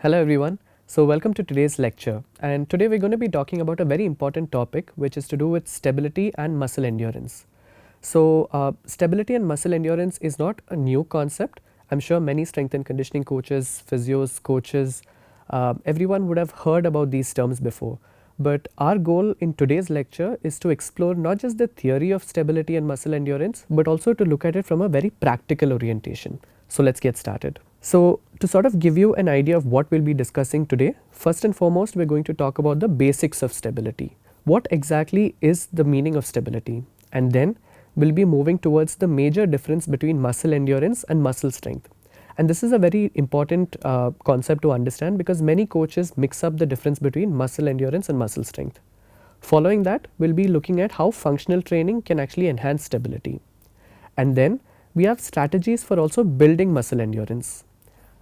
Hello everyone. So welcome to today's lecture, and today we're going to be talking about a very important topic which is to do with stability and muscle endurance. Stability and muscle endurance is not a new concept. I'm sure many strength and conditioning coaches, physios, coaches, everyone would have heard about these terms before. But our goal in today's lecture is to explore not just the theory of stability and muscle endurance, but also to look at it from a very practical orientation. So let's get started. So to sort of give you an idea of what we'll be discussing today, first and foremost, we're going to talk about the basics of stability. What exactly is the meaning of stability? And then we'll be moving towards the major difference between muscle endurance and muscle strength. And this is a very important concept to understand because many coaches mix up the difference between muscle endurance and muscle strength. Following that, we'll be looking at how functional training can actually enhance stability. And then we have strategies for also building muscle endurance.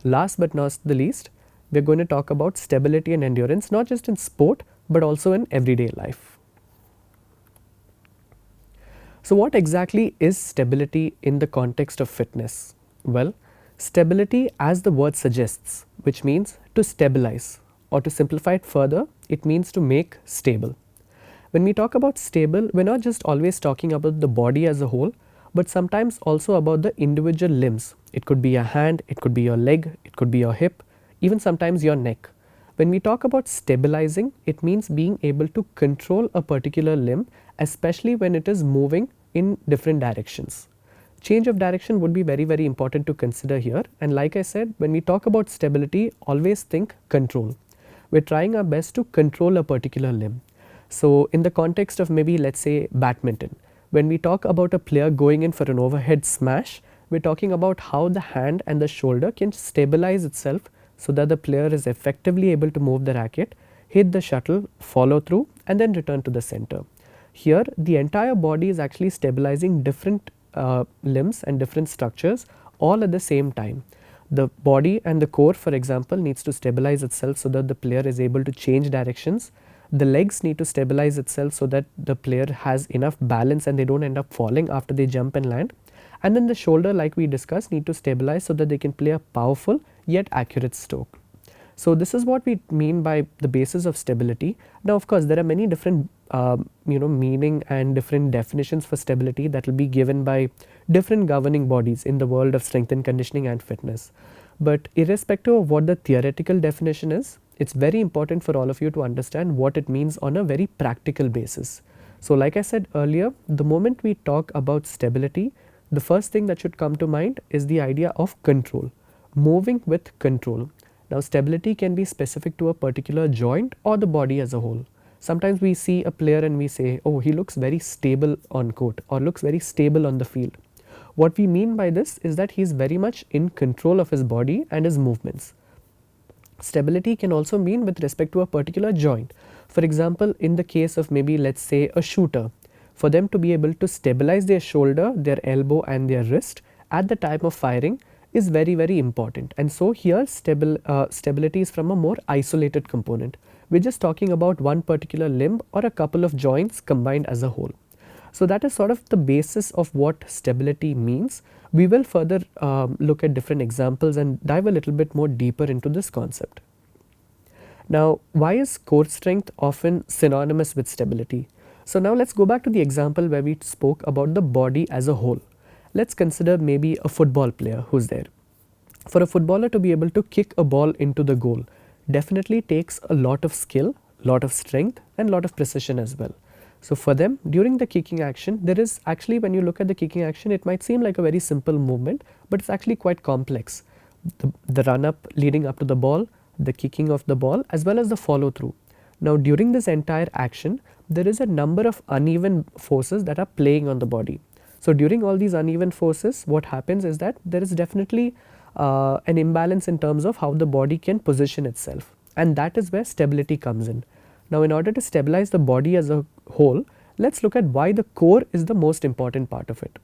Last but not the least, we are going to talk about stability and endurance not just in sport but also in everyday life. So what exactly is stability in the context of fitness? Well, stability, as the word suggests, which means to stabilize, or to simplify it further, it means to make stable. When we talk about stable, we're not just always talking about the body as a whole, but sometimes also about the individual limbs. It could be a hand, it could be your leg, it could be your hip, even sometimes your neck. When we talk about stabilizing, it means being able to control a particular limb, especially when it is moving in different directions. Change of direction would be very important to consider here, and like I said, when we talk about stability, always think control. We're trying our best to control a particular limb. So in the context of maybe let's say badminton, when we talk about a player going in for an overhead smash, we're talking about how the hand and the shoulder can stabilize itself so that the player is effectively able to move the racket, hit the shuttle, follow through, and then return to the center. Here, the entire body is actually stabilizing different limbs and different structures all at the same time. The body and the core, for example, needs to stabilize itself so that the player is able to change directions. The legs need to stabilize itself so that the player has enough balance and they don't end up falling after they jump and land. And then the shoulder, like we discussed, need to stabilize so that they can play a powerful yet accurate stroke. So this is what we mean by the basis of stability. Now, of course, there are many different meaning and different definitions for stability that will be given by different governing bodies in the world of strength and conditioning and fitness. But irrespective of what the theoretical definition is, it's very important for all of you to understand what it means on a very practical basis. So like I said earlier, the moment we talk about stability, the first thing that should come to mind is the idea of control, moving with control. Now stability can be specific to a particular joint or the body as a whole. Sometimes we see a player and we say, oh, he looks very stable on court or looks very stable on the field. What we mean by this is that he is very much in control of his body and his movements. Stability can also mean with respect to a particular joint. For example, in the case of maybe let's say a shooter, for them to be able to stabilize their shoulder, their elbow and their wrist at the time of firing is very important. And so here stability is from a more isolated component. We're just talking about one particular limb or a couple of joints combined as a whole. So that is sort of the basis of what stability means. We will further look at different examples and dive a little bit more deeper into this concept. Now, why is core strength often synonymous with stability? So now let's go back to the example where we spoke about the body as a whole. Let's consider maybe a football player who's there. For a footballer to be able to kick a ball into the goal definitely takes a lot of skill, lot of strength and lot of precision as well. So for them, during the kicking action, there is actually, when you look at the kicking action, it might seem like a very simple movement, but it's actually quite complex. The run up leading up to the ball, the kicking of the ball, as well as the follow through. Now during this entire action, there is a number of uneven forces that are playing on the body. So during all these uneven forces, what happens is that there is definitely an imbalance in terms of how the body can position itself. And that is where stability comes in. Now in order to stabilize the body as a whole, let's look at why the core is the most important part of it.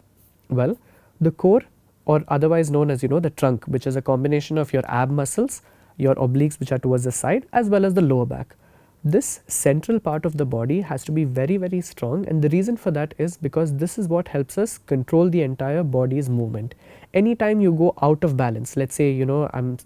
Well, the core, or otherwise known as the trunk, which is a combination of your ab muscles, your obliques which are towards the side, as well as the lower back. This central part of the body has to be very strong, and the reason for that is because this is what helps us control the entire body's movement. Anytime you go out of balance, let's say I'm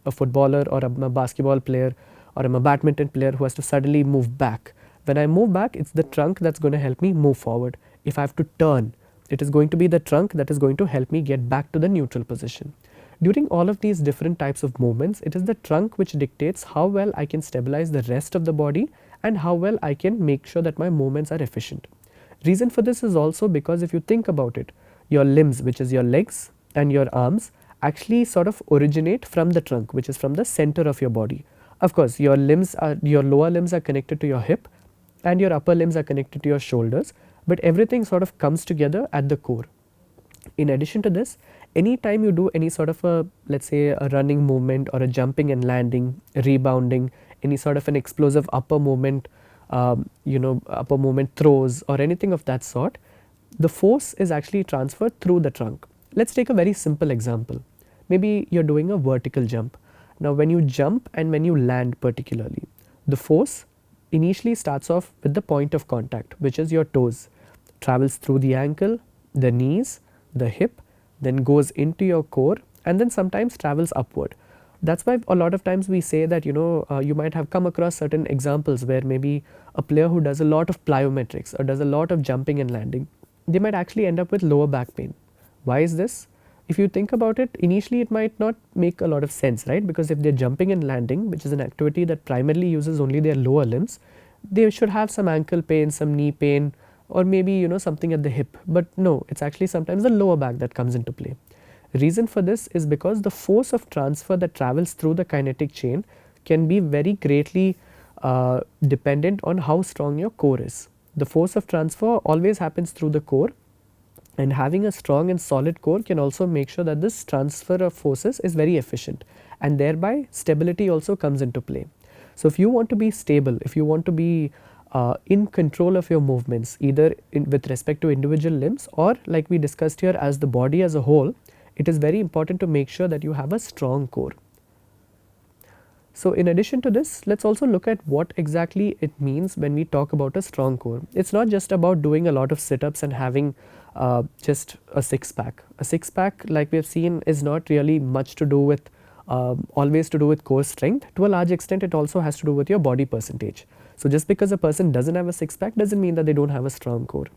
a footballer or I'm a basketball player or I'm a badminton player who has to suddenly move back. When I move back, it's the trunk that's going to help me move forward. If I have to turn, it is going to be the trunk that is going to help me get back to the neutral position. During all of these different types of movements, it is the trunk which dictates how well I can stabilize the rest of the body and how well I can make sure that my movements are efficient. Reason for this is also because if you think about it, your limbs, which is your legs and your arms, actually sort of originate from the trunk, which is from the center of your body. Of course, your lower limbs are connected to your hip and your upper limbs are connected to your shoulders, but everything sort of comes together at the core. In addition to this, anytime you do any sort of a, let's say, a running movement or a jumping and landing, rebounding, any sort of an explosive upper movement, upper movement throws or anything of that sort, the force is actually transferred through the trunk. Let's take a very simple example. Maybe you're doing a vertical jump. Now when you jump and when you land particularly, the force initially starts off with the point of contact, which is your toes, travels through the ankle, the knees, the hip, then goes into your core and then sometimes travels upward. That's why a lot of times we say that you might have come across certain examples where maybe a player who does a lot of plyometrics or does a lot of jumping and landing, they might actually end up with lower back pain. Why is this? If you think about it, initially it might not make a lot of sense, right? Because if they're jumping and landing, which is an activity that primarily uses only their lower limbs, they should have some ankle pain, some knee pain, or maybe something at the hip. But no, it's actually sometimes the lower back that comes into play. Reason for this is because the force of transfer that travels through the kinetic chain can be very greatly dependent on how strong your core is. The force of transfer always happens through the core, and having a strong and solid core can also make sure that this transfer of forces is very efficient, and thereby stability also comes into play. So if you want to be stable, if you want to be in control of your movements, either with respect to individual limbs or like we discussed here as the body as a whole, it is very important to make sure that you have a strong core. So in addition to this, let's also look at what exactly it means when we talk about a strong core. It's not just about doing a lot of sit-ups and having just a six-pack. A six-pack, like we have seen, is not really much to do with always to do with core strength. To a large extent, it also has to do with your body percentage. So just because a person doesn't have a six-pack doesn't mean that they don't have a strong core.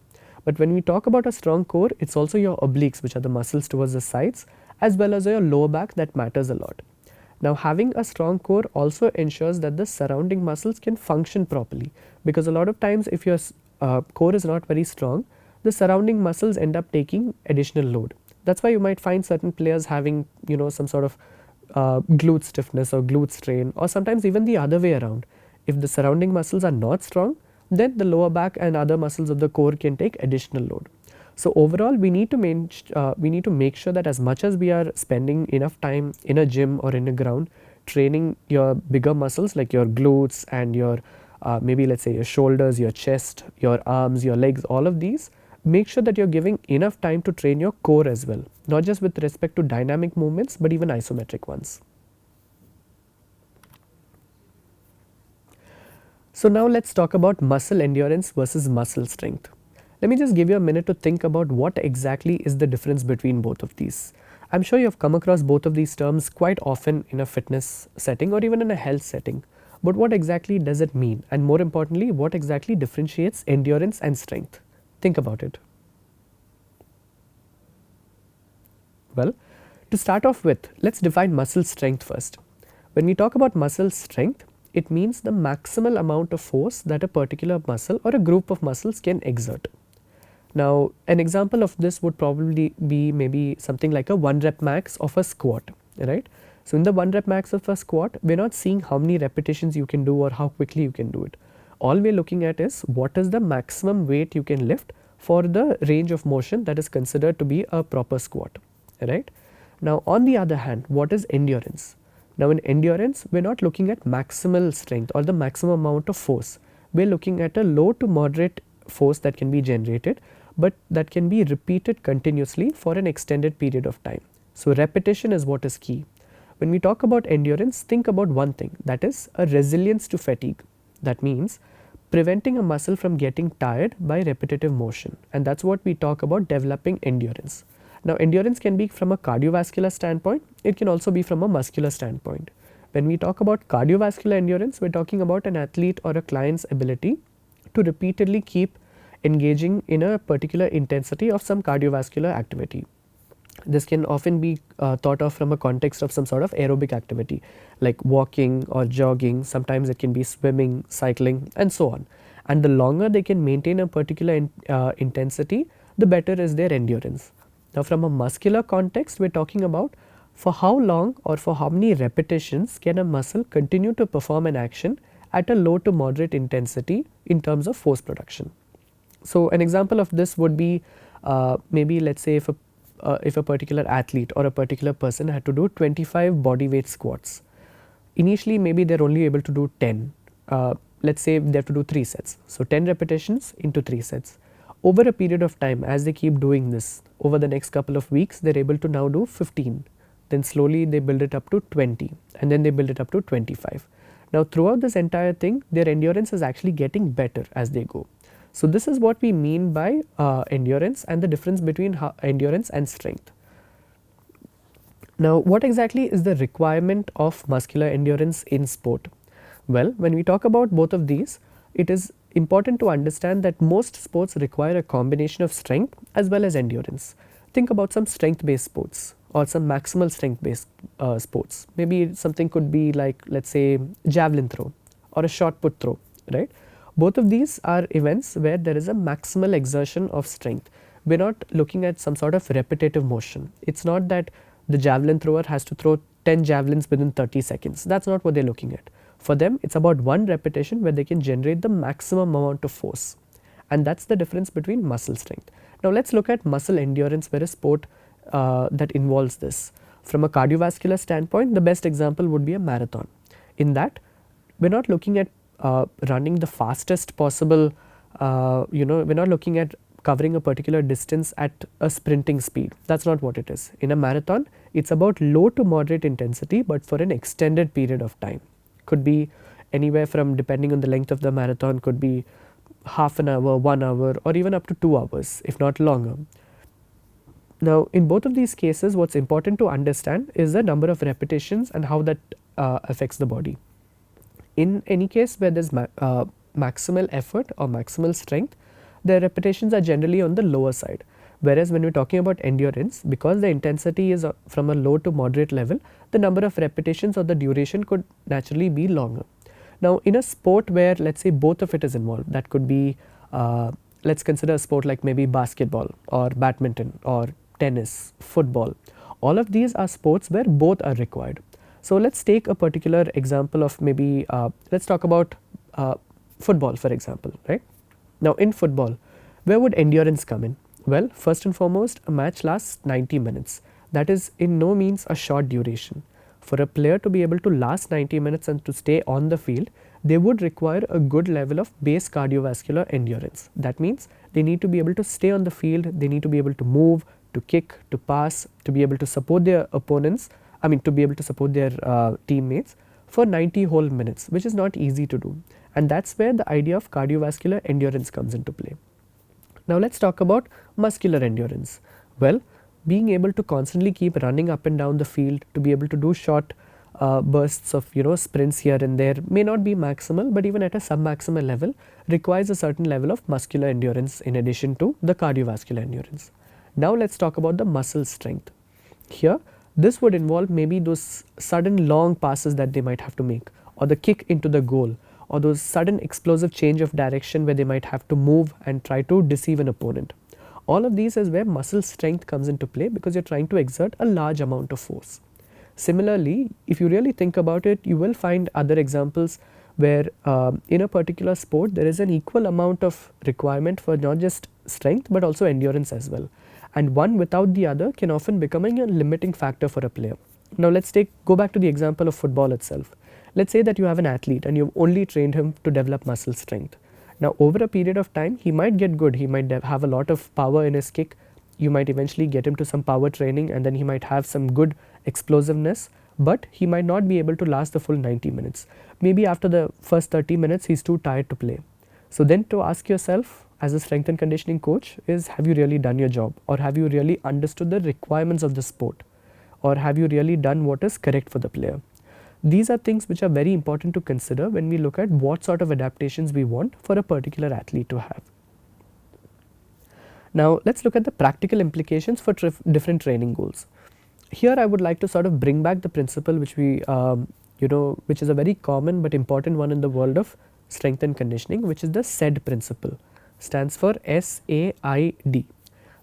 But when we talk about a strong core, it's also your obliques, which are the muscles towards the sides, as well as your lower back that matters a lot. Now having a strong core also ensures that the surrounding muscles can function properly, because a lot of times if your core is not very strong, the surrounding muscles end up taking additional load. That's why you might find certain players having some sort of glute stiffness or glute strain, or sometimes even the other way around. If the surrounding muscles are not strong, then the lower back and other muscles of the core can take additional load. So overall, we need to make sure that as much as we are spending enough time in a gym or in a ground training your bigger muscles like your glutes and your maybe let's say your shoulders, your chest, your arms, your legs, all of these, make sure that you're giving enough time to train your core as well, not just with respect to dynamic movements but even isometric ones. So now let's talk about muscle endurance versus muscle strength. Let me just give you a minute to think about what exactly is the difference between both of these. I'm sure you have come across both of these terms quite often in a fitness setting or even in a health setting. But what exactly does it mean? And more importantly, what exactly differentiates endurance and strength? Think about it. Well, to start off with, let's define muscle strength first. When we talk about muscle strength, it means the maximal amount of force that a particular muscle or a group of muscles can exert. Now, an example of this would probably be maybe something like a 1 rep max of a squat, right? So in the 1 rep max of a squat, we're not seeing how many repetitions you can do or how quickly you can do it. All we're looking at is what is the maximum weight you can lift for the range of motion that is considered to be a proper squat, right? Now, on the other hand, what is endurance? Now, in endurance, we're not looking at maximal strength or the maximum amount of force. We're looking at a low to moderate force that can be generated, but that can be repeated continuously for an extended period of time. So repetition is what is key. When we talk about endurance, think about one thing, that is a resilience to fatigue. That means preventing a muscle from getting tired by repetitive motion, and that's what we talk about developing endurance. Now endurance can be from a cardiovascular standpoint, it can also be from a muscular standpoint. When we talk about cardiovascular endurance, we're talking about an athlete or a client's ability to repeatedly keep engaging in a particular intensity of some cardiovascular activity. This can often be thought of from a context of some sort of aerobic activity like walking or jogging. Sometimes it can be swimming, cycling, and so on. And the longer they can maintain a particular intensity, the better is their endurance. Now, from a muscular context, we're talking about for how long or for how many repetitions can a muscle continue to perform an action at a low to moderate intensity in terms of force production. So, an example of this would be maybe let's say if a particular athlete or a particular person had to do 25 body weight squats. Initially, maybe they're only able to do 10. Let's say they have to do 3 sets. So, 10 repetitions into 3 sets. Over a period of time, as they keep doing this, over the next couple of weeks, they're able to now do 15. Then slowly they build it up to 20, and then they build it up to 25. Now, throughout this entire thing, their endurance is actually getting better as they go. So, this is what we mean by endurance and the difference between endurance and strength. Now, what exactly is the requirement of muscular endurance in sport? Well, when we talk about both of these, it is important to understand that most sports require a combination of strength as well as endurance. Think about some strength based sports or some maximal strength based sports. Maybe something could be like, let's say, javelin throw or a shot put throw, right? Both of these are events where there is a maximal exertion of strength. We're not looking at some sort of repetitive motion. It's not that the javelin thrower has to throw 10 javelins within 30 seconds. That's not what they're looking at. For them, it's about one repetition where they can generate the maximum amount of force. And that's the difference between muscle strength. Now, let's look at muscle endurance, where a sport that involves this. From a cardiovascular standpoint, the best example would be a marathon. In that, we're not looking at running the fastest possible, we're not looking at covering a particular distance at a sprinting speed. That's not what it is. In a marathon, it's about low to moderate intensity, but for an extended period of time. Could be anywhere from, depending on the length of the marathon, could be half an hour, 1 hour, or even up to 2 hours, if not longer. Now, in both of these cases, what's important to understand is the number of repetitions and how that affects the body. In any case where there's maximal effort or maximal strength, the repetitions are generally on the lower side. Whereas when we're talking about endurance, because the intensity is from a low to moderate level, the number of repetitions or the duration could naturally be longer. Now, in a sport where, let's say, both of it is involved, that could be, let's consider a sport like maybe basketball or badminton or tennis, football. All of these are sports where both are required. So, let's take a particular example of maybe, let's talk about football, for example, right? Now, in football, where would endurance come in? Well, first and foremost, a match lasts 90 minutes. That is in no means a short duration. For a player to be able to last 90 minutes and to stay on the field, they would require a good level of base cardiovascular endurance. That means they need to be able to stay on the field, they need to be able to move, to kick, to pass, to be able to support their opponents, to be able to support their teammates for 90 whole minutes, which is not easy to do. And that's where the idea of cardiovascular endurance comes into play. Now, let's talk about muscular endurance. Well, being able to constantly keep running up and down the field, to be able to do short bursts of sprints here and there may not be maximal, but even at a sub-maximal level requires a certain level of muscular endurance in addition to the cardiovascular endurance. Now, let's talk about the muscle strength. Here, this would involve maybe those sudden long passes that they might have to make, or the kick into the goal, or those sudden explosive change of direction where they might have to move and try to deceive an opponent. All of these is where muscle strength comes into play, because you're trying to exert a large amount of force. Similarly, if you really think about it, you will find other examples where in a particular sport there is an equal amount of requirement for not just strength but also endurance as well. And one without the other can often become a limiting factor for a player. Now, let's go back to the example of football itself. Let's say that you have an athlete and you've only trained him to develop muscle strength. Now, over a period of time, he might get good, he might have a lot of power in his kick, you might eventually get him to some power training, and then he might have some good explosiveness, but he might not be able to last the full 90 minutes. Maybe after the first 30 minutes, he's too tired to play. So then to ask yourself as a strength and conditioning coach is, have you really done your job, or have you really understood the requirements of the sport, or have you really done what is correct for the player? These are things which are very important to consider when we look at what sort of adaptations we want for a particular athlete to have. Now let's look at the practical implications for different training goals. Here I would like to sort of bring back the principle which which is a very common but important one in the world of strength and conditioning, which is the SAID principle. Stands for SAID.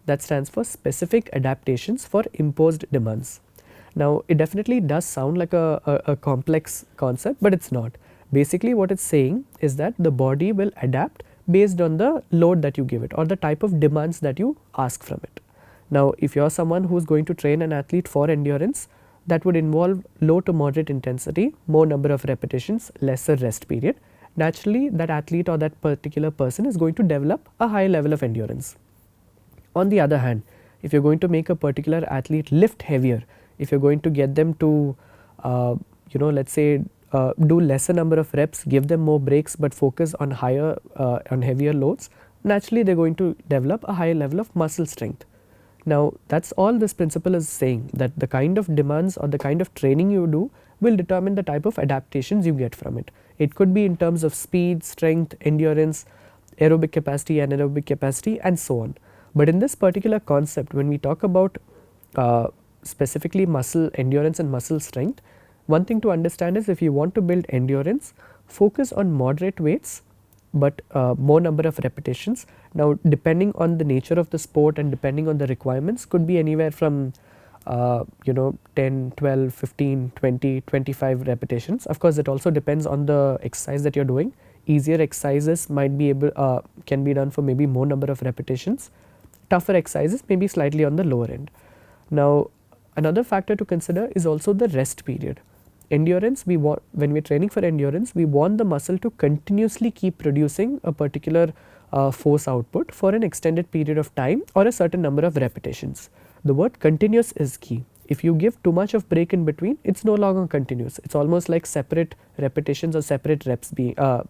That stands for specific adaptations for imposed demands. Now it definitely does sound like a complex concept, but it's not. Basically what it's saying is that the body will adapt based on the load that you give it or the type of demands that you ask from it. Now if you are someone who is going to train an athlete for endurance, that would involve low to moderate intensity, more number of repetitions, lesser rest period. Naturally that athlete or that particular person is going to develop a high level of endurance. On the other hand, if you are going to make a particular athlete lift heavier, if you are going to get them to let's say do lesser number of reps, give them more breaks but focus on heavier loads, naturally they are going to develop a higher level of muscle strength. Now that's all this principle is saying, that the kind of demands or the kind of training you do will determine the type of adaptations you get from it. It could be in terms of speed, strength, endurance, aerobic capacity, anaerobic capacity and so on. But in this particular concept, when we talk about specifically muscle endurance and muscle strength, one thing to understand is if you want to build endurance, focus on moderate weights but more number of repetitions. Now depending on the nature of the sport and depending on the requirements, could be anywhere from 10, 12, 15, 20, 25 repetitions. Of course it also depends on the exercise that you are doing. Easier exercises might be able can be done for maybe more number of repetitions. Tougher exercises may be slightly on the lower end. Now another factor to consider is also the rest period. Endurance, when we are training for endurance, we want the muscle to continuously keep producing a particular force output for an extended period of time or a certain number of repetitions. The word continuous is key. If you give too much of break in between, it's no longer continuous. It's almost like separate repetitions or separate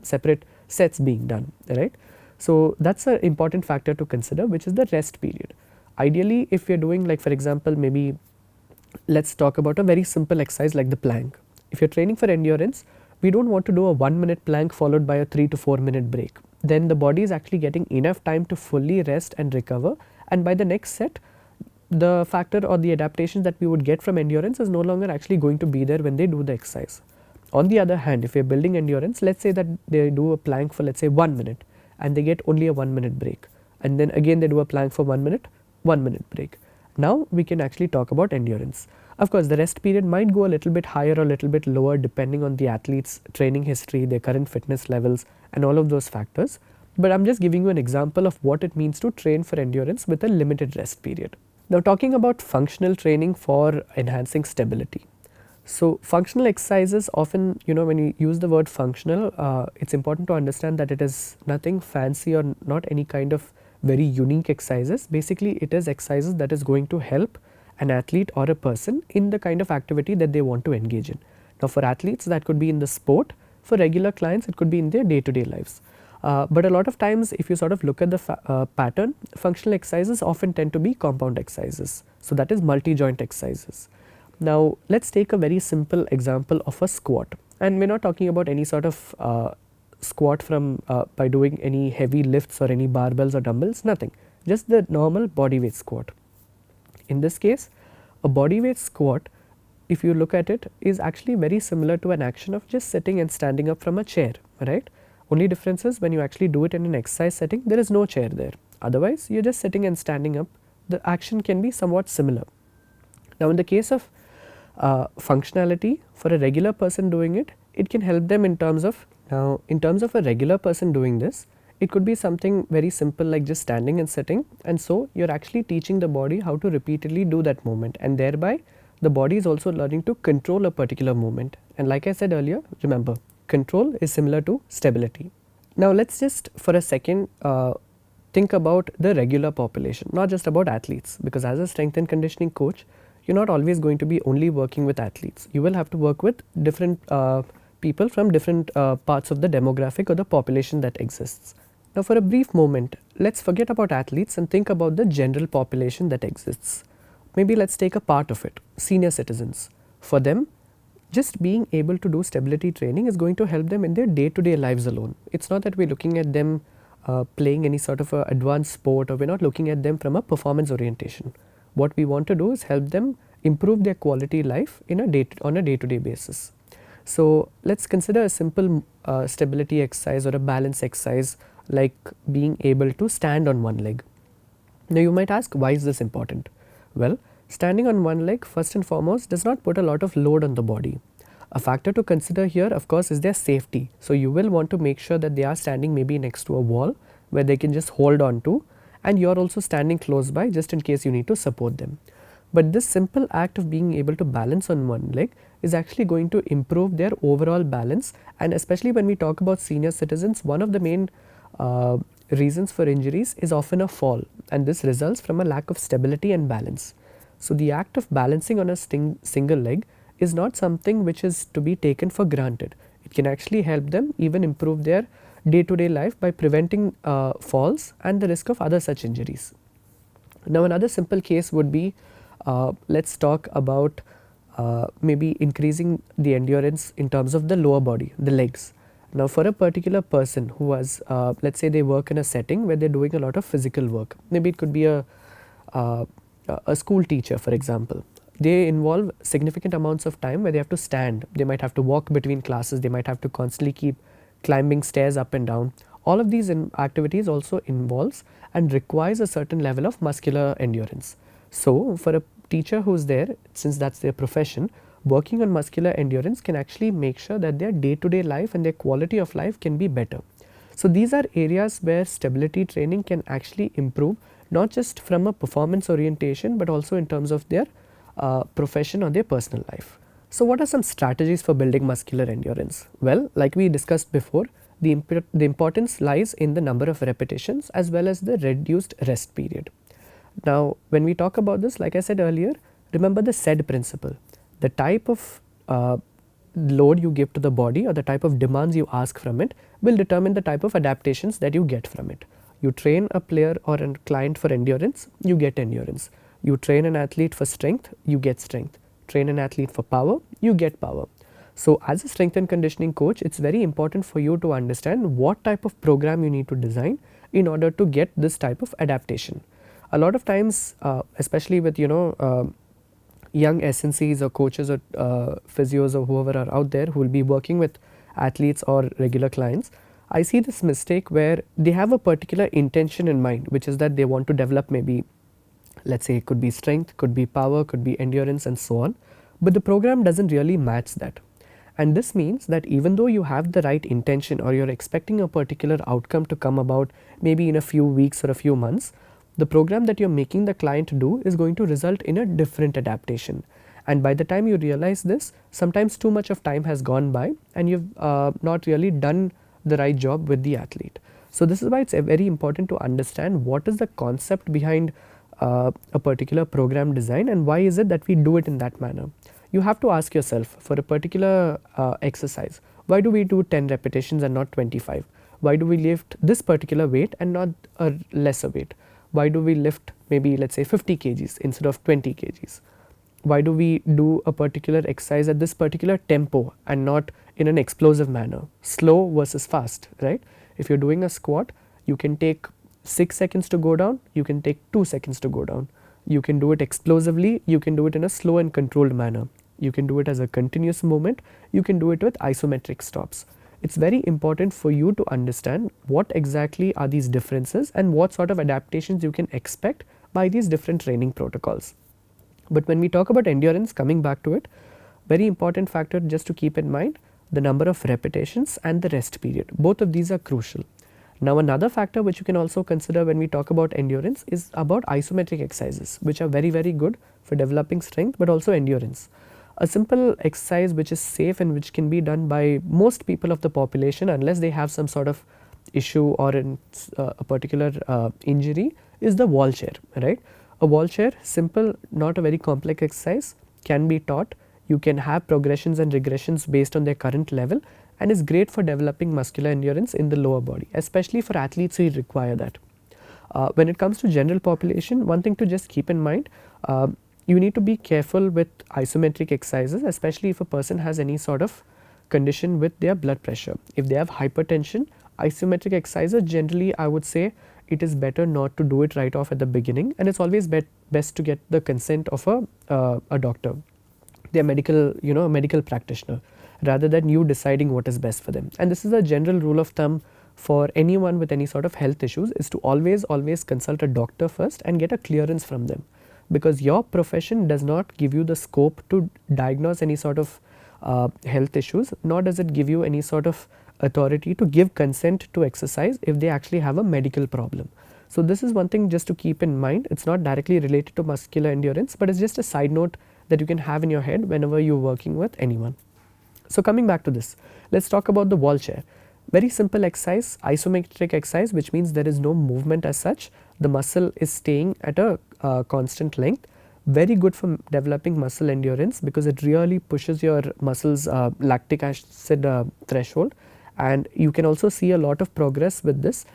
separate sets being done, right? So that's an important factor to consider, which is the rest period. Ideally, if you're doing, like for example, maybe let's talk about a very simple exercise like the plank. If you're training for endurance, we don't want to do a 1 minute plank followed by a 3 to 4 minute break. Then the body is actually getting enough time to fully rest and recover, and by the next set, the factor or the adaptation that we would get from endurance is no longer actually going to be there when they do the exercise. On the other hand, if you're building endurance, let's say that they do a plank for let's say 1 minute and they get only a 1 minute break, and then again they do a plank for 1 minute, 1 minute break. Now we can actually talk about endurance. Of course, the rest period might go a little bit higher or a little bit lower depending on the athlete's training history, their current fitness levels and all of those factors. But I am just giving you an example of what it means to train for endurance with a limited rest period. Now talking about functional training for enhancing stability. So functional exercises often, when you use the word functional, it's important to understand that it is nothing fancy or not any kind of very unique exercises. Basically it is exercises that is going to help an athlete or a person in the kind of activity that they want to engage in. Now for athletes that could be in the sport, for regular clients it could be in their day-to-day lives. But a lot of times if you sort of look at the pattern, functional exercises often tend to be compound exercises. So that is multi-joint exercises. Now let's take a very simple example of a squat, and we are not talking about any sort of squat from by doing any heavy lifts or any barbells or dumbbells, nothing, just the normal body weight squat. In this case, a body weight squat, if you look at it, is actually very similar to an action of just sitting and standing up from a chair, right? Only difference is when you actually do it in an exercise setting, there is no chair there. Otherwise, you are just sitting and standing up. The action can be somewhat similar. Now in the case of functionality, for a regular person doing it, it can help them in terms of a regular person doing this, it could be something very simple like just standing and sitting, and so you are actually teaching the body how to repeatedly do that movement, and thereby the body is also learning to control a particular movement. And like I said earlier, remember, control is similar to stability. Now let's just for a second think about the regular population, not just about athletes, because as a strength and conditioning coach, you are not always going to be only working with athletes. You will have to work with different people from different parts of the demographic or the population that exists. Now for a brief moment, let's forget about athletes and think about the general population that exists. Maybe let's take a part of it, senior citizens. For them, just being able to do stability training is going to help them in their day-to-day lives alone. It's not that we're looking at them playing any sort of a advanced sport, or we're not looking at them from a performance orientation. What we want to do is help them improve their quality life in on a day-to-day basis. So let's consider a simple stability exercise or a balance exercise, like being able to stand on one leg. Now you might ask, why is this important? Well, standing on one leg first and foremost does not put a lot of load on the body. A factor to consider here, of course, is their safety. So you will want to make sure that they are standing maybe next to a wall where they can just hold on to, and you are also standing close by just in case you need to support them. But this simple act of being able to balance on one leg is actually going to improve their overall balance, and especially when we talk about senior citizens, one of the main reasons for injuries is often a fall, and this results from a lack of stability and balance. So the act of balancing on a single leg is not something which is to be taken for granted. It can actually help them even improve their day-to-day life by preventing falls and the risk of other such injuries. Now another simple case would be, let's talk about maybe increasing the endurance in terms of the lower body, the legs. Now for a particular person who has, let's say they work in a setting where they are doing a lot of physical work, maybe it could be a school teacher, for example. They involve significant amounts of time where they have to stand, they might have to walk between classes, they might have to constantly keep climbing stairs up and down. All of these activities also involves and requires a certain level of muscular endurance. So for a teacher who is there, since that's their profession, working on muscular endurance can actually make sure that their day-to-day life and their quality of life can be better. So these are areas where stability training can actually improve, not just from a performance orientation but also in terms of their profession or their personal life. So what are some strategies for building muscular endurance? Well, like we discussed before, the importance lies in the number of repetitions as well as the reduced rest period. Now when we talk about this, like I said earlier, remember the SAID principle. The type of load you give to the body or the type of demands you ask from it will determine the type of adaptations that you get from it. You train a player or a client for endurance, you get endurance. You train an athlete for strength, you get strength. Train an athlete for power, you get power. So as a strength and conditioning coach, it's very important for you to understand what type of program you need to design in order to get this type of adaptation. A lot of times, especially with young SNCs or coaches or physios or whoever are out there who will be working with athletes or regular clients, I see this mistake where they have a particular intention in mind, which is that they want to develop, maybe let's say it could be strength, could be power, could be endurance and so on, but the program doesn't really match that. And this means that even though you have the right intention or you're expecting a particular outcome to come about maybe in a few weeks or a few months, the program that you're making the client do is going to result in a different adaptation. And by the time you realize this, sometimes too much of time has gone by and you've not really done the right job with the athlete. So this is why it's very important to understand what is the concept behind a particular program design and why is it that we do it in that manner. You have to ask yourself, for a particular exercise, why do we do 10 repetitions and not 25? Why do we lift this particular weight and not a lesser weight? Why do we lift maybe let's say 50 kgs instead of 20 kgs? Why do we do a particular exercise at this particular tempo and not in an explosive manner, slow versus fast, right? If you're doing a squat, you can take 6 seconds to go down, you can take 2 seconds to go down. You can do it explosively, you can do it in a slow and controlled manner. You can do it as a continuous movement, you can do it with isometric stops. It's very important for you to understand what exactly are these differences and what sort of adaptations you can expect by these different training protocols. But when we talk about endurance, coming back to it, very important factor just to keep in mind, the number of repetitions and the rest period. Both of these are crucial. Now another factor which you can also consider when we talk about endurance is about isometric exercises, which are very good for developing strength but also endurance. A simple exercise which is safe and which can be done by most people of the population unless they have some sort of issue or a particular injury is the wall chair, right? A wall chair, simple, not a very complex exercise, can be taught. You can have progressions and regressions based on their current level and is great for developing muscular endurance in the lower body, especially for athletes who require that. When it comes to general population, one thing to just keep in mind, you need to be careful with isometric exercises, especially if a person has any sort of condition with their blood pressure. If they have hypertension, isometric exercises generally I would say it is better not to do it right off at the beginning, and it's always best to get the consent of a doctor, their medical, a medical practitioner, rather than you deciding what is best for them. And this is a general rule of thumb for anyone with any sort of health issues, is to always consult a doctor first and get a clearance from them, because your profession does not give you the scope to diagnose any sort of health issues, nor does it give you any sort of authority to give consent to exercise if they actually have a medical problem. So this is one thing just to keep in mind. It's not directly related to muscular endurance, but it's just a side note that you can have in your head whenever you're working with anyone. So coming back to this, let's talk about the wall chair. Very simple exercise, isometric exercise, which means there is no movement as such. The muscle is staying at a constant length. Very good for developing muscle endurance, because it really pushes your muscles lactic acid threshold, and you can also see a lot of progress with this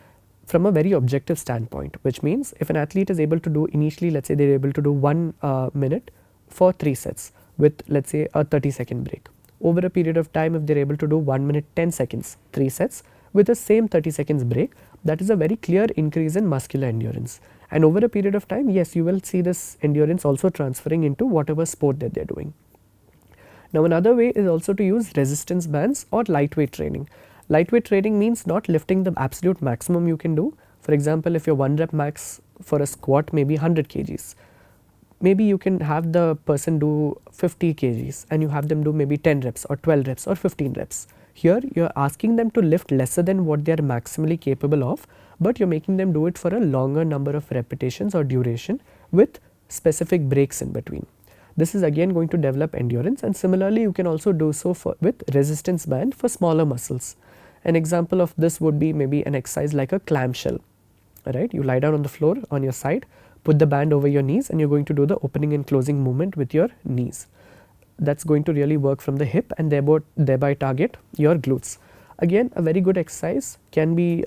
from a very objective standpoint, which means if an athlete is able to do initially, let's say they're able to do 1 minute for 3 sets with, let's say, a 30-second break. Over a period of time, if they're able to do 1 minute 10 seconds 3 sets with the same 30 seconds break, that is a very clear increase in muscular endurance. And over a period of time, yes, you will see this endurance also transferring into whatever sport that they're doing. Now another way is also to use resistance bands or lightweight training. Lightweight training means not lifting the absolute maximum you can do. For example, if your 1 rep max for a squat may be 100 kgs, maybe you can have the person do 50 kgs and you have them do maybe 10 reps or 12 reps or 15 reps. Here you are asking them to lift lesser than what they are maximally capable of, but you are making them do it for a longer number of repetitions or duration with specific breaks in between. This is again going to develop endurance, and similarly you can also do so with resistance band for smaller muscles. An example of this would be maybe an exercise like a clamshell. Alright, you lie down on the floor on your side, put the band over your knees, and you are going to do the opening and closing movement with your knees. That is going to really work from the hip and thereby target your glutes. Again, a very good exercise, can be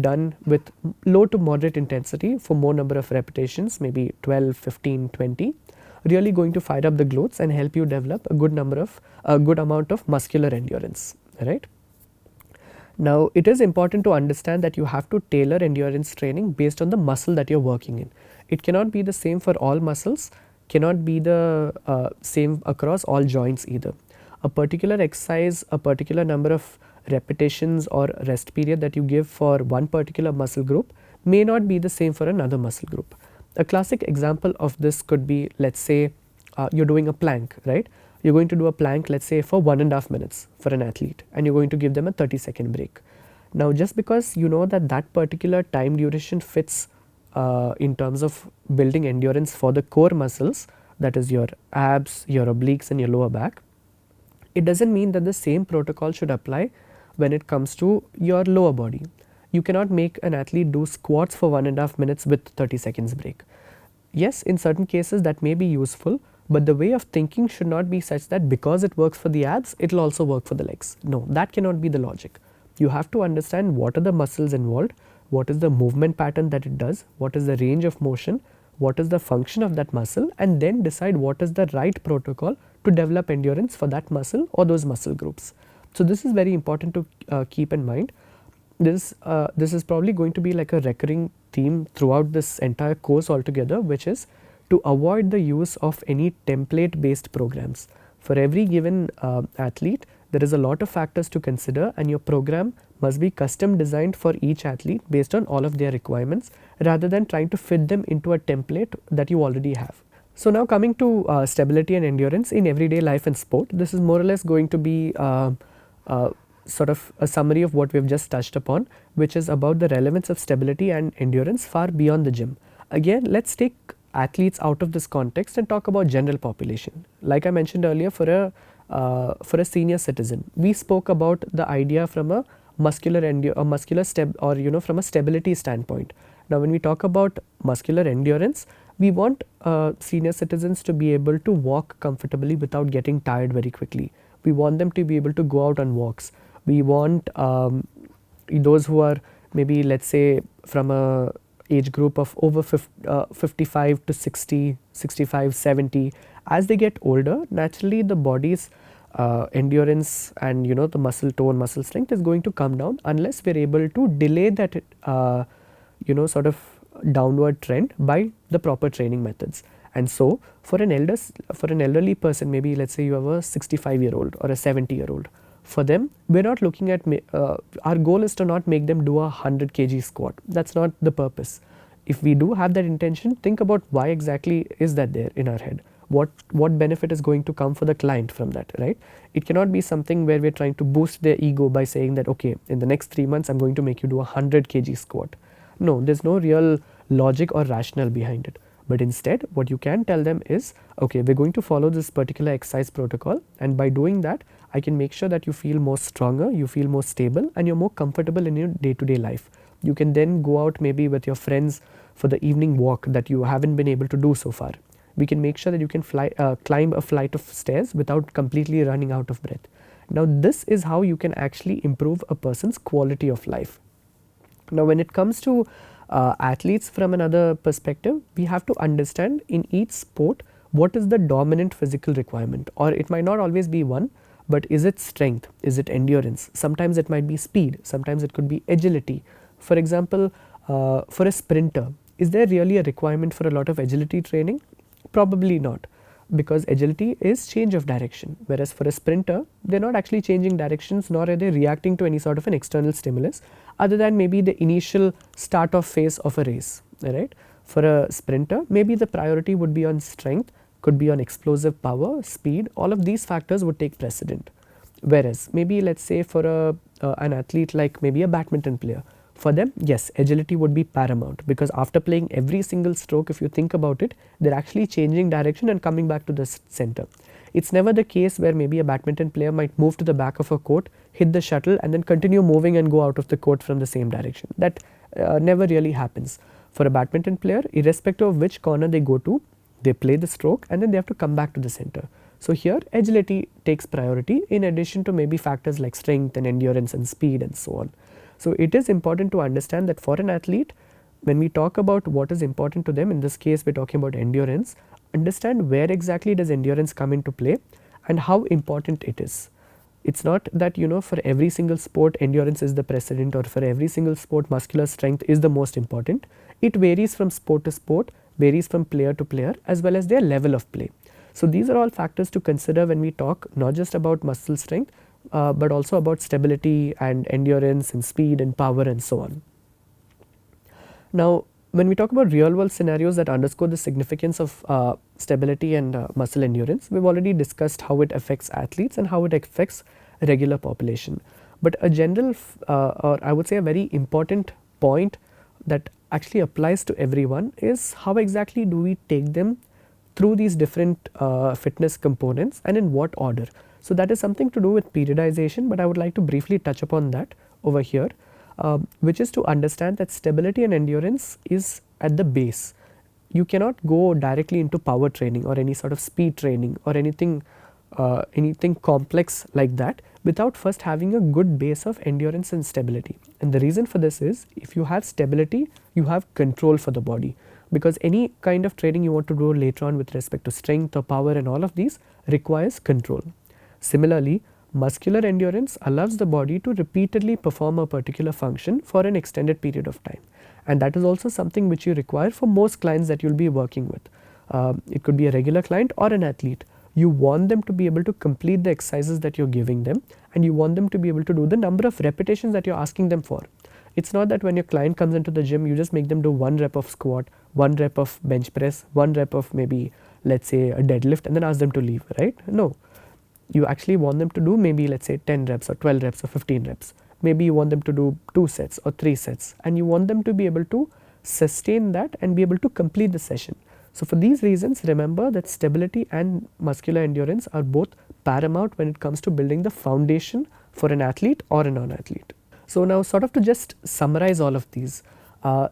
done with low to moderate intensity for more number of repetitions, maybe 12, 15, 20, really going to fire up the glutes and help you develop a good amount of muscular endurance. Right? Now it is important to understand that you have to tailor endurance training based on the muscle that you are working in. It cannot be the same for all muscles, cannot be the same across all joints either. A particular exercise, a particular number of repetitions or rest period that you give for one particular muscle group may not be the same for another muscle group. A classic example of this could be, let's say you're doing a plank, right? You're going to do a plank, let's say, for 1.5 minutes for an athlete, and you're going to give them a 30-second break. Now just because you know that that particular time duration fits in terms of building endurance for the core muscles, that is your abs, your obliques and your lower back, it doesn't mean that the same protocol should apply when it comes to your lower body. You cannot make an athlete do squats for 1.5 minutes with 30 seconds break. Yes, in certain cases that may be useful, but the way of thinking should not be such that because it works for the abs, it will also work for the legs. No, that cannot be the logic. You have to understand what are the muscles involved, what is the movement pattern that it does, what is the range of motion, what is the function of that muscle, and then decide what is the right protocol to develop endurance for that muscle or those muscle groups. So this is very important to keep in mind. This is probably going to be like a recurring theme throughout this entire course altogether, which is to avoid the use of any template based programs. For every given athlete, there is a lot of factors to consider, and your program must be custom designed for each athlete based on all of their requirements, rather than trying to fit them into a template that you already have. So now coming to stability and endurance in everyday life and sport, this is more or less going to be sort of a summary of what we have just touched upon, which is about the relevance of stability and endurance far beyond the gym. Again, let's take athletes out of this context and talk about general population. Like I mentioned earlier, for a senior citizen, we spoke about the idea from a from a stability standpoint. Now when we talk about muscular endurance, we want senior citizens to be able to walk comfortably without getting tired very quickly. We want them to be able to go out on walks. We want those who are maybe, let's say, from a age group of over 55 to 60, 65, 70. As they get older, naturally the body's endurance and the muscle tone, muscle strength is going to come down unless we're able to delay that sort of downward trend by the proper training methods. And so for an elderly person, maybe let's say you have a 65-year-old or a 70-year-old, for them we're not looking at our goal is to not make them do a 100 kg squat. That's not the purpose. If we do have that intention, think about why exactly is that there in our head. What benefit is going to come for the client from that, right? It cannot be something where we're trying to boost their ego by saying that, okay, in the next 3 months I'm going to make you do a 100 kg squat. No, there's no real logic or rationale behind it. But instead, what you can tell them is, okay, we're going to follow this particular exercise protocol, and by doing that, I can make sure that you feel more stronger, you feel more stable, and you're more comfortable in your day-to-day life. You can then go out maybe with your friends for the evening walk that you haven't been able to do so far. We can make sure that you can climb a flight of stairs without completely running out of breath. Now, this is how you can actually improve a person's quality of life. Now, when it comes to athletes from another perspective, we have to understand in each sport what is the dominant physical requirement, or it might not always be one, but is it strength, is it endurance, sometimes it might be speed, sometimes it could be agility. For example, for a sprinter, is there really a requirement for a lot of agility training? Probably not, because agility is change of direction, whereas for a sprinter, they're not actually changing directions, nor are they reacting to any sort of an external stimulus other than maybe the initial start off phase of a race, right? For a sprinter, maybe the priority would be on strength, could be on explosive power, speed, all of these factors would take precedent. Whereas maybe let's say for an athlete like maybe a badminton player, for them, yes, agility would be paramount, because after playing every single stroke, if you think about it, they're actually changing direction and coming back to the center. It's never the case where maybe a badminton player might move to the back of a court, hit the shuttle, and then continue moving and go out of the court from the same direction. That never really happens. For a badminton player, irrespective of which corner they go to, they play the stroke and then they have to come back to the center. So here, agility takes priority in addition to maybe factors like strength and endurance and speed and so on. So it is important to understand that for an athlete, when we talk about what is important to them, in this case we're talking about endurance, understand where exactly does endurance come into play and how important it is. It's not that for every single sport endurance is the precedent, or for every single sport muscular strength is the most important. It varies from sport to sport, varies from player to player, as well as their level of play. So these are all factors to consider when we talk not just about muscle strength, but also about stability and endurance and speed and power and so on. Now, when we talk about real world scenarios that underscore the significance of stability and muscle endurance, we've already discussed how it affects athletes and how it affects regular population. But a general or I would say a very important point that actually applies to everyone is how exactly do we take them through these different fitness components and in what order. So that is something to do with periodization, but I would like to briefly touch upon that over here, which is to understand that stability and endurance is at the base. You cannot go directly into power training or any sort of speed training or anything complex like that without first having a good base of endurance and stability. And the reason for this is, if you have stability, you have control for the body, because any kind of training you want to do later on with respect to strength or power and all of these requires control. Similarly, muscular endurance allows the body to repeatedly perform a particular function for an extended period of time, and that is also something which you require for most clients that you will be working with. It could be a regular client or an athlete. You want them to be able to complete the exercises that you're giving them, and you want them to be able to do the number of repetitions that you're asking them for. It's not that when your client comes into the gym, you just make them do 1 rep of squat, 1 rep of bench press, 1 rep of maybe let's say a deadlift, and then ask them to leave, right? No. You actually want them to do maybe let's say 10 reps or 12 reps or 15 reps. Maybe you want them to do 2 sets or 3 sets, and you want them to be able to sustain that and be able to complete the session. So for these reasons, remember that stability and muscular endurance are both paramount when it comes to building the foundation for an athlete or a non-athlete. So now sort of to just summarize all of these,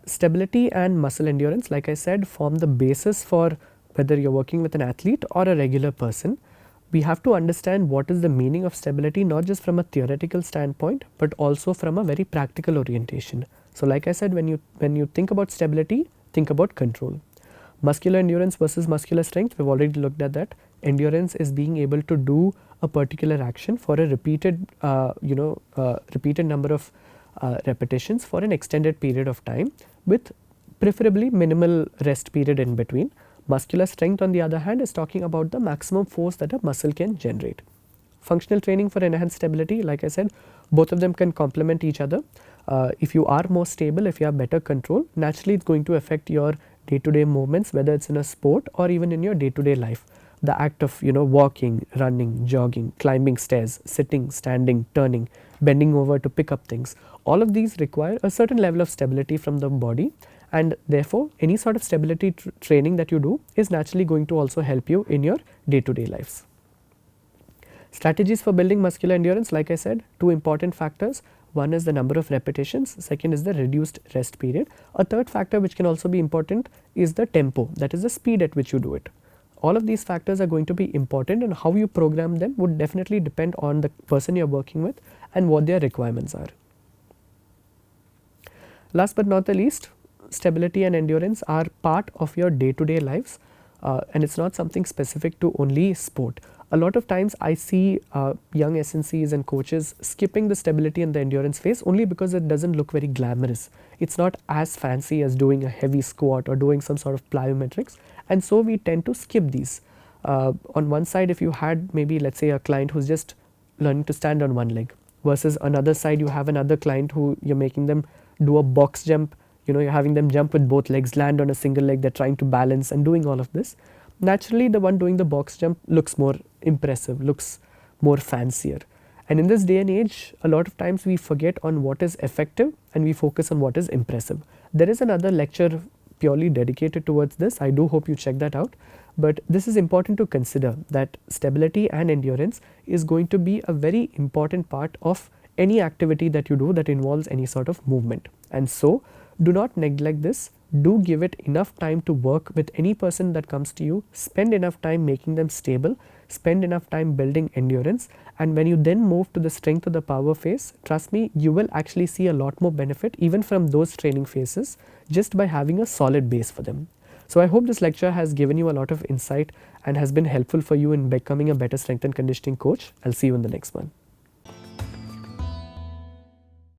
stability and muscle endurance, like I said, form the basis for whether you're working with an athlete or a regular person. We have to understand what is the meaning of stability, not just from a theoretical standpoint, but also from a very practical orientation. So like I said, when you think about stability, think about control. Muscular endurance versus muscular strength, we've already looked at that. Endurance is being able to do a particular action for a repeated repeated number of repetitions for an extended period of time, with preferably minimal rest period in between. Muscular strength, on the other hand, is talking about the maximum force that a muscle can generate. Functional training for enhanced stability, like I said, both of them can complement each other. If you are more stable, if you have better control, naturally it's going to affect your day-to-day movements, whether it's in a sport or even in your day-to-day life. The act of walking, running, jogging, climbing stairs, sitting, standing, turning, bending over to pick up things, all of these require a certain level of stability from the body, and therefore any sort of stability training that you do is naturally going to also help you in your day-to-day lives. Strategies for building muscular endurance, like I said, two important factors. One is the number of repetitions, second is the reduced rest period. A third factor which can also be important is the tempo, that is the speed at which you do it. All of these factors are going to be important, and how you program them would definitely depend on the person you're working with and what their requirements are. Last but not the least, stability and endurance are part of your day-to-day lives, and it's not something specific to only sport. A lot of times I see young SNCs and coaches skipping the stability and the endurance phase only because it doesn't look very glamorous. It's not as fancy as doing a heavy squat or doing some sort of plyometrics, and so we tend to skip these. On one side, if you had maybe, let's say, a client who's just learning to stand on one leg, versus another side you have another client who you're making them do a box jump, you're having them jump with both legs, land on a single leg, they're trying to balance and doing all of this. Naturally, the one doing the box jump looks more impressive, looks more fancier. And in this day and age, a lot of times we forget on what is effective and we focus on what is impressive. There is another lecture purely dedicated towards this. I do hope you check that out. But this is important to consider, that stability and endurance is going to be a very important part of any activity that you do that involves any sort of movement. And so do not neglect this. Do give it enough time to work with any person that comes to you. Spend enough time making them stable. Spend enough time building endurance. And when you then move to the strength or the power phase, trust me, you will actually see a lot more benefit even from those training phases just by having a solid base for them. So I hope this lecture has given you a lot of insight and has been helpful for you in becoming a better strength and conditioning coach. I'll see you in the next one.